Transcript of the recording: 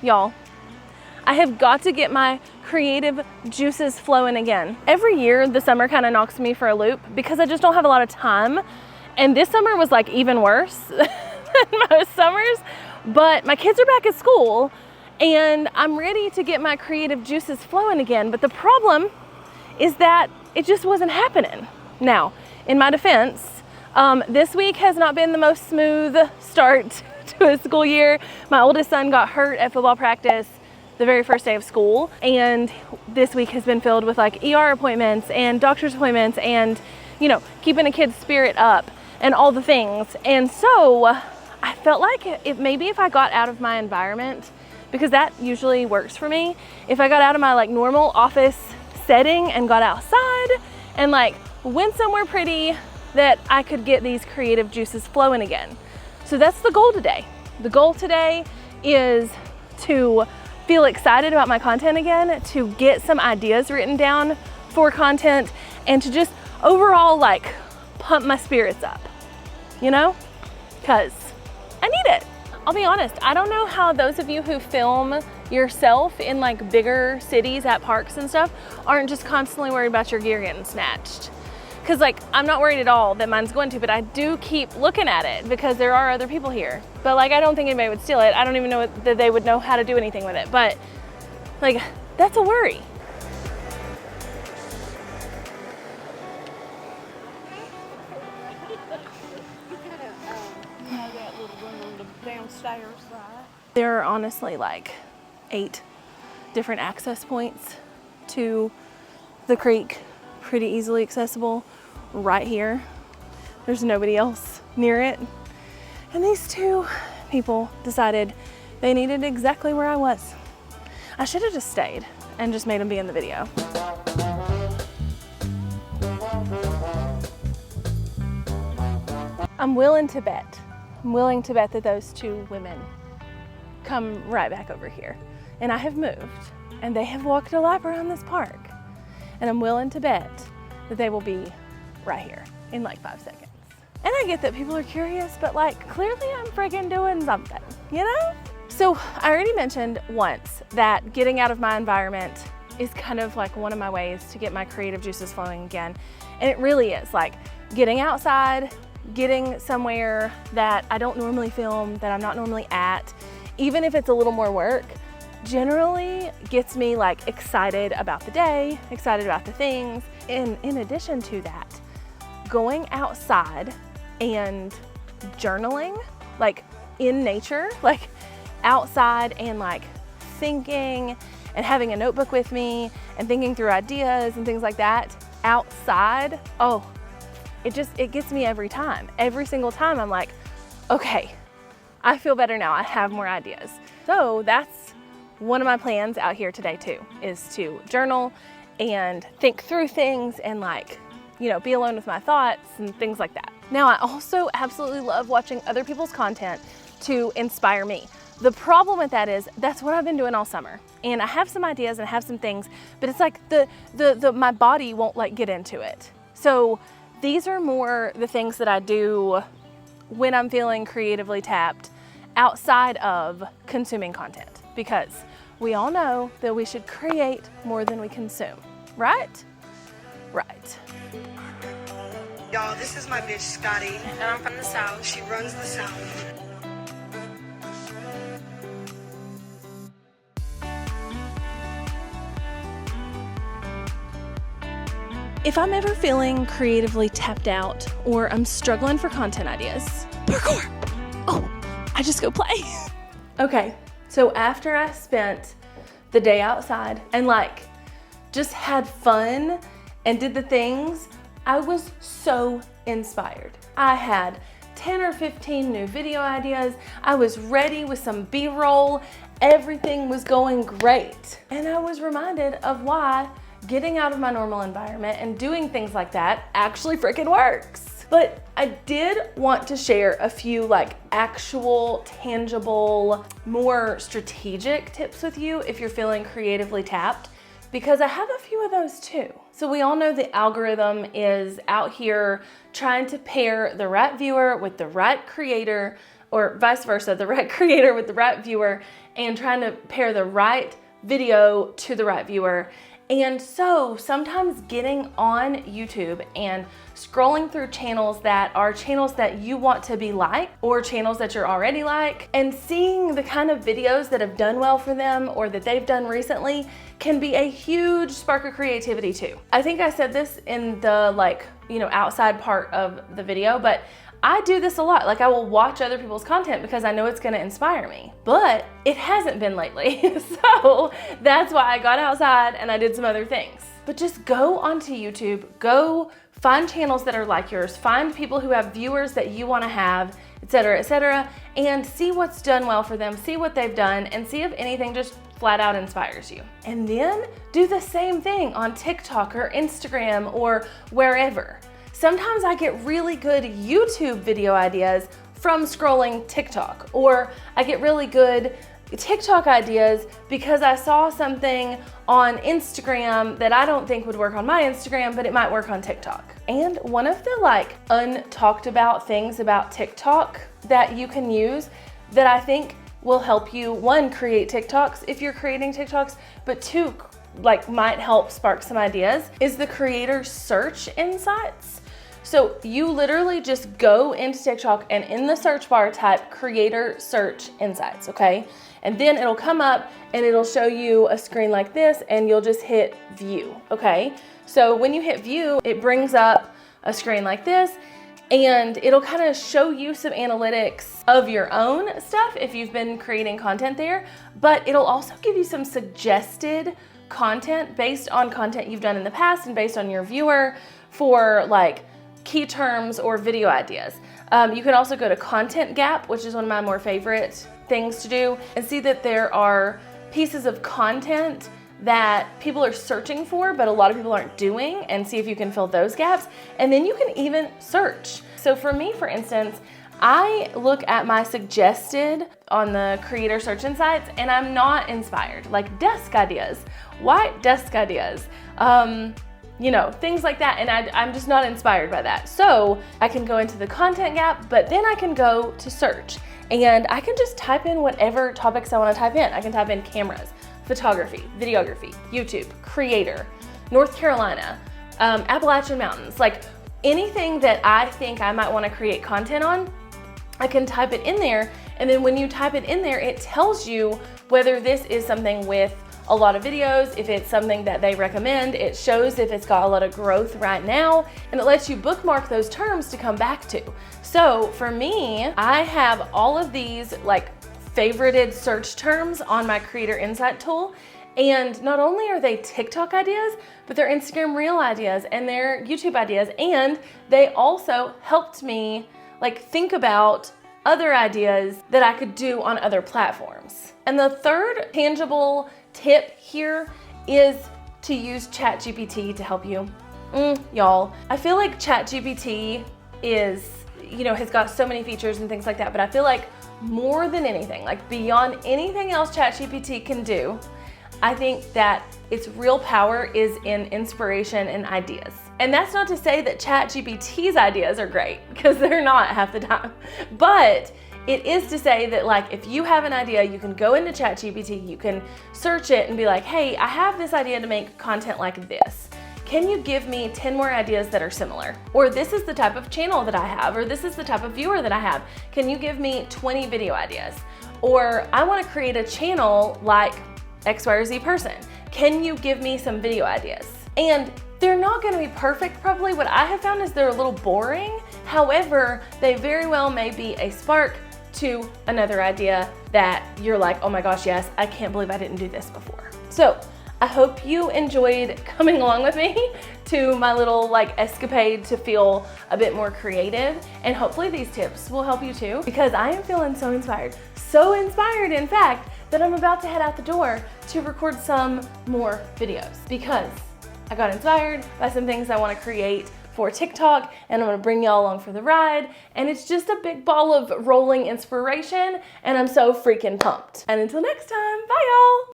Y'all, I have got to get my creative juices flowing again. Every year, the summer kind of knocks me for a loop because I just don't have a lot of time. And this summer was like even worse than most summers. But my kids are back at school and I'm ready to get my creative juices flowing again. But the problem is that it just wasn't happening. Now, in my defense, this week has not been the most smooth start to a school year. My oldest son got hurt at football practice the very first day of school, and this week has been filled with like ER appointments and doctor's appointments and, you know, keeping a kid's spirit up and all the things. And so I felt like maybe if I got out of my environment, because that usually works for me, if I got out of my like normal office setting and got outside and like went somewhere pretty, that I could get these creative juices flowing again. So that's the goal today. The goal today is to feel excited about my content again, to get some ideas written down for content, and to just overall like pump my spirits up, you know? Because I need it. I'll be honest, I don't know how those of you who film yourself in like bigger cities at parks and stuff aren't just constantly worried about your gear getting snatched. Cause like, I'm not worried at all that mine's going to, but I do keep looking at it because there are other people here. But like, I don't think anybody would steal it. I don't even know that they would know how to do anything with it. But like, that's a worry. There are honestly like 8 different access points to the creek, pretty easily accessible right here. There's nobody else near it. And these 2 people decided they needed exactly where I was. I should have just stayed and just made them be in the video. I'm willing to bet that those 2 women come right back over here. And I have moved and they have walked a lap around this park. And I'm willing to bet that they will be right here in like 5 seconds. And I get that people are curious, but like clearly I'm friggin' doing something, you know? So I already mentioned once that getting out of my environment is kind of like one of my ways to get my creative juices flowing again. And it really is like getting outside, getting somewhere that I don't normally film, that I'm not normally at, even if it's a little more work, generally gets me like excited about the day, excited about the things. And in addition to that, going outside and journaling, like in nature, like outside and like thinking and having a notebook with me and thinking through ideas and things like that outside, oh, it gets me every time. Every single time I'm like, okay, I feel better now. I have more ideas. So that's one of my plans out here today too, is to journal and think through things and like, you know, be alone with my thoughts and things like that. Now, I also absolutely love watching other people's content to inspire me. The problem with that is that's what I've been doing all summer. And I have some ideas and I have some things, but it's like my body won't like get into it. So these are more the things that I do when I'm feeling creatively tapped outside of consuming content, because we all know that we should create more than we consume, right? Right. Y'all, this is my bitch, Scotty, and I'm from the South. She runs the South. If I'm ever feeling creatively tapped out or I'm struggling for content ideas, parkour! Oh, I just go play. Okay, so after I spent the day outside and like just had fun and did the things, I was so inspired. I had 10 or 15 new video ideas. I was ready with some B-roll. Everything was going great. And I was reminded of why getting out of my normal environment and doing things like that actually freaking works. But I did want to share a few like actual, tangible, more strategic tips with you if you're feeling creatively tapped, because I have a few of those too. So we all know the algorithm is out here trying to pair the right viewer with the right creator or vice versa, the right creator with the right viewer, and trying to pair the right video to the right viewer. And so sometimes getting on YouTube and scrolling through channels that are channels that you want to be like, or channels that you're already like, and seeing the kind of videos that have done well for them or that they've done recently can be a huge spark of creativity too. I think I said this in the outside part of the video, but I do this a lot. Like, I will watch other people's content because I know it's gonna inspire me, but it hasn't been lately. So that's why I got outside and I did some other things. But just go onto YouTube, go find channels that are like yours, find people who have viewers that you wanna have, etc., and see what's done well for them, see what they've done, and see if anything just flat out inspires you. And then do the same thing on TikTok or Instagram or wherever. Sometimes I get really good YouTube video ideas from scrolling TikTok, or I get really good TikTok ideas because I saw something on Instagram that I don't think would work on my Instagram, but it might work on TikTok. And one of the untalked about things about TikTok that you can use that I think will help you, one, create TikToks if you're creating TikToks, but two, might help spark some ideas, is the creator search insights. So you literally just go into TikTok and in the search bar type creator search insights, okay? And then it'll come up and it'll show you a screen like this and you'll just hit view, okay? So when you hit view, it brings up a screen like this and it'll kind of show you some analytics of your own stuff if you've been creating content there, but it'll also give you some suggested content based on content you've done in the past and based on your viewer for key terms or video ideas. You can also go to Content Gap, which is one of my more favorite things to do, and see that there are pieces of content that people are searching for, but a lot of people aren't doing, and see if you can fill those gaps. And then you can even search. So for me, for instance, I look at my suggested on the creator search insights and I'm not inspired. Like desk ideas, white desk ideas, things like that, and I'm just not inspired by that. So I can go into the Content Gap, but then I can go to search and I can just type in whatever topics I want to type in. I can type in cameras, photography, videography, YouTube, creator, North Carolina, Appalachian Mountains, anything that I think I might want to create content on, I can type it in there. And then when you type it in there, it tells you whether this is something with a lot of videos, if it's something that they recommend, it shows if it's got a lot of growth right now, and it lets you bookmark those terms to come back to. So for me, I have all of these favorited search terms on my Creator Insight tool, and not only are they TikTok ideas, but they're Instagram Reel ideas and they're YouTube ideas, and they also helped me think about other ideas that I could do on other platforms. And the third tangible tip here is to use ChatGPT to help you. Y'all, I feel like ChatGPT is, has got so many features and things like that, but I feel like more than anything, beyond anything else ChatGPT can do, I think that its real power is in inspiration and ideas. And that's not to say that ChatGPT's ideas are great, because they're not half the time, but it is to say that if you have an idea, you can go into ChatGPT, you can search it and be like, hey, I have this idea to make content like this. Can you give me 10 more ideas that are similar? Or this is the type of channel that I have, or this is the type of viewer that I have. Can you give me 20 video ideas? Or I want to create a channel like X, Y, or Z person. Can you give me some video ideas? And they're not going to be perfect probably. What I have found is they're a little boring. However, they very well may be a spark to another idea that you're like, oh my gosh, yes, I can't believe I didn't do this before. So I hope you enjoyed coming along with me to my little escapade to feel a bit more creative. And hopefully these tips will help you too, because I am feeling so inspired in fact, that I'm about to head out the door to record some more videos, because I got inspired by some things I want to create for TikTok, and I'm gonna bring y'all along for the ride, and it's just a big ball of rolling inspiration, and I'm so freaking pumped. And until next time, bye y'all!